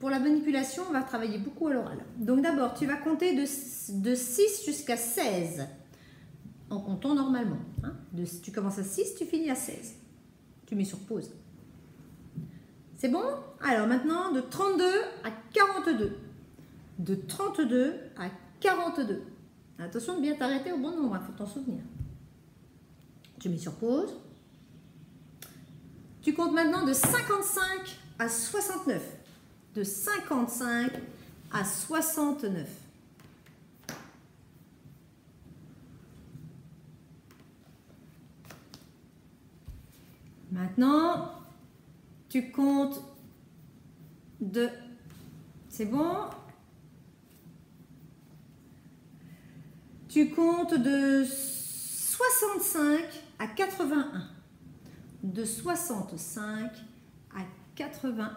pour la manipulation, on va travailler beaucoup à l'oral. Donc d'abord, tu vas compter de 6 jusqu'à 16, en comptant normalement. Hein. Tu commences à 6, tu finis à 16. Tu mets sur pause. C'est bon? Alors maintenant, de 32 à 42. De 32 à 42. Attention de bien t'arrêter au bon nombre, il faut t'en souvenir. Tu mets sur pause. Tu comptes maintenant de 55 à 69. De 55 à 69. Maintenant, tu comptes de... C'est bon? Tu comptes de 65 à 81. De 65 à 81.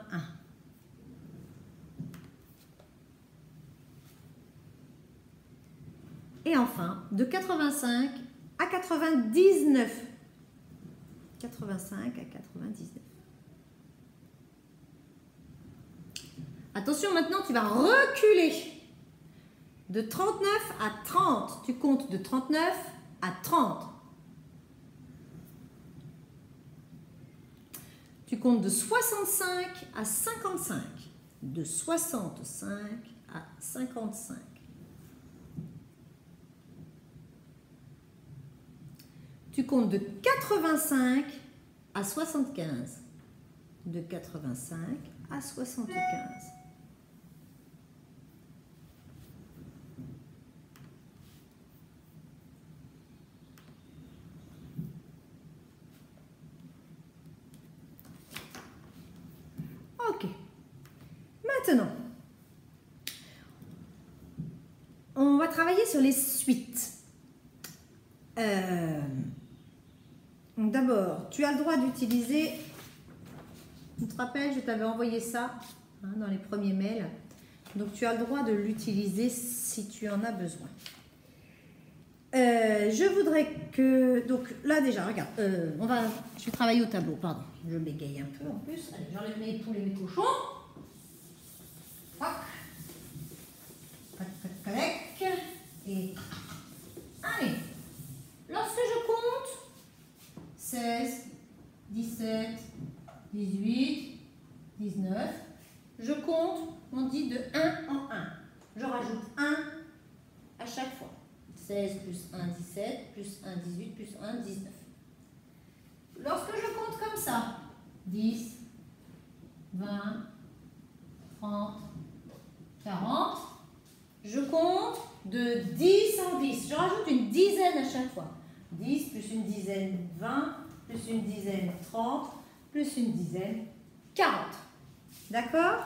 Et enfin, de 85 à 99. 85 à 99. Attention, maintenant, tu vas reculer. De 39 à 30. Tu comptes de 39 à 30. Tu comptes de 65 à 55. De 65 à 55. Tu comptes de 85 à 75. De 85 à 75. Ok. Maintenant, on va travailler sur les suites. Donc d'abord, tu as le droit d'utiliser, tu te rappelles, je t'avais envoyé ça hein, dans les premiers mails. Donc tu as le droit de l'utiliser si tu en as besoin. Je voudrais que... Donc là déjà, regarde, je vais travailler au tableau, pardon. Je bégaye un peu en plus. Allez, j'enlève tous les cochons. Tac. Tac, tac, tac. Et... Allez. Lorsque je compte 16, 17, 18, 19, je compte, on dit de 1 en 1. Je rajoute 1 à chaque fois. 16 plus 1, 17, plus 1, 18, plus 1, 19. Lorsque je compte comme ça, 10, 20, 30, 40, je compte de 10 en 10. Je rajoute une dizaine à chaque fois. 10 plus une dizaine, 20, plus une dizaine, 30, plus une dizaine, 40. D'accord?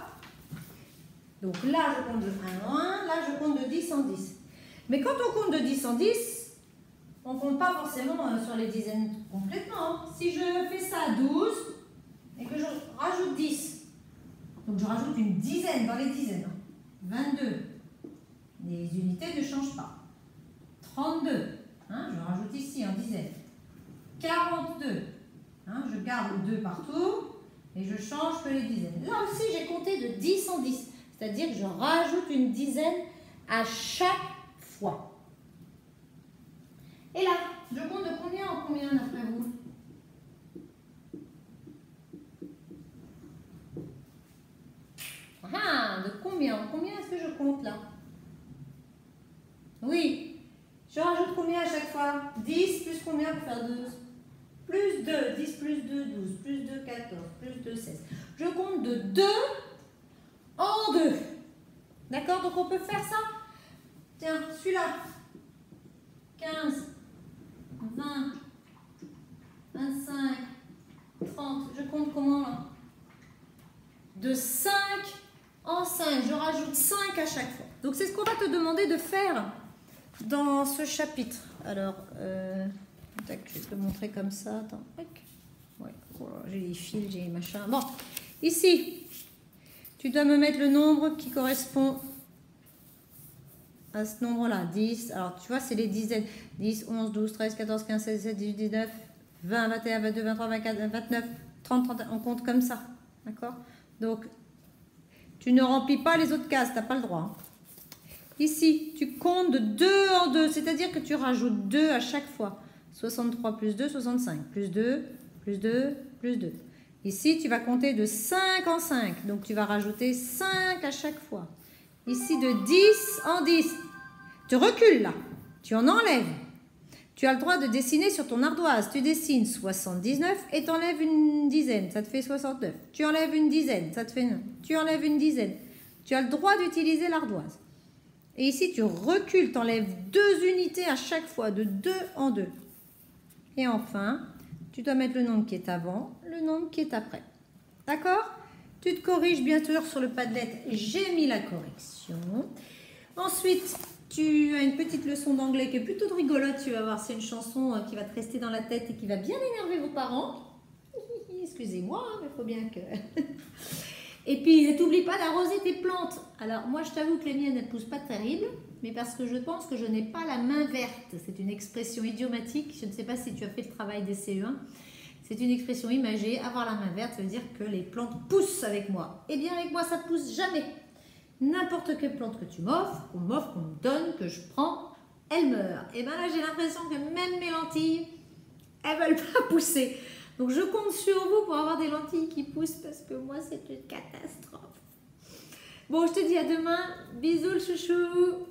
Donc là, je compte de 1 en 1, là, je compte de 10 en 10. Mais quand on compte de 10 en 10, on ne compte pas forcément sur les dizaines complètement. Si je fais ça à 12 et que je rajoute 10, donc je rajoute une dizaine dans les dizaines. 22, les unités ne changent pas. 32, hein, je rajoute ici en dizaines. 42, hein, je garde le 2 partout et je change que les dizaines. Là aussi, j'ai compté de 10 en 10, c'est-à-dire que je rajoute une dizaine à chaque fois. Et là, je compte de combien en combien d'après vous? Ah, de combien en combien est-ce que je compte là? Oui, je rajoute combien à chaque fois? 10 plus combien pour faire 12? Plus 2, 10 plus 2, 12, plus 2, 14, plus 2, 16. Je compte de 2 en 2. D'accord? Donc on peut faire ça. Tiens, celui-là. 15, 20, 25, 30. Je compte comment là? De 5 en 5. Je rajoute 5 à chaque fois. Donc c'est ce qu'on va te demander de faire dans ce chapitre. Alors, je vais te montrer comme ça. Attends. Ouais. Oh, j'ai les fils, j'ai les machins. Bon, ici, tu dois me mettre le nombre qui correspond à ce nombre-là. 10. Alors, tu vois, c'est les dizaines. 10, 11, 12, 13, 14, 15, 16, 17, 18, 19, 20, 21, 22, 23, 24, 29, 30, 31. On compte comme ça. D'accord? Donc, Tu ne remplis pas les autres cases, tu n'as pas le droit. Ici, tu comptes de 2 en 2, c'est-à-dire que tu rajoutes 2 à chaque fois. 63 plus 2, 65. Plus 2, plus 2, plus 2. Ici, tu vas compter de 5 en 5, donc tu vas rajouter 5 à chaque fois. Ici, de 10 en 10. Tu recules là, tu en enlèves. Tu as le droit de dessiner sur ton ardoise. Tu dessines 79 et tu enlèves une dizaine, ça te fait 69. Tu enlèves une dizaine, ça te fait 9. Tu enlèves une dizaine. Tu as le droit d'utiliser l'ardoise. Et ici, tu recules, tu enlèves 2 unités à chaque fois, de 2 en 2. Et enfin, tu dois mettre le nombre qui est avant, le nombre qui est après. D'accord? Tu te corriges bien sûr sur le Padlet. J'ai mis la correction. Ensuite, tu as une petite leçon d'anglais qui est plutôt rigolote. Tu vas voir, c'est une chanson qui va te rester dans la tête et qui va bien énerver vos parents. Excusez-moi, mais il faut bien que... Et puis, ne t'oublie pas d'arroser tes plantes. Alors, moi, je t'avoue que les miennes ne poussent pas terrible, mais parce que je pense que je n'ai pas la main verte. C'est une expression idiomatique. Je ne sais pas si tu as fait le travail des CE1. C'est une expression imagée. Avoir la main verte, ça veut dire que les plantes poussent avec moi. Eh bien, avec moi, ça ne pousse jamais. N'importe quelle plante que tu m'offres, qu'on me donne, que je prends, elle meurt. Et bien là, j'ai l'impression que même mes lentilles, elles ne veulent pas pousser. Donc, je compte sur vous pour avoir des lentilles qui poussent parce que moi, c'est une catastrophe. Bon, je te dis à demain. Bisous, le chouchou.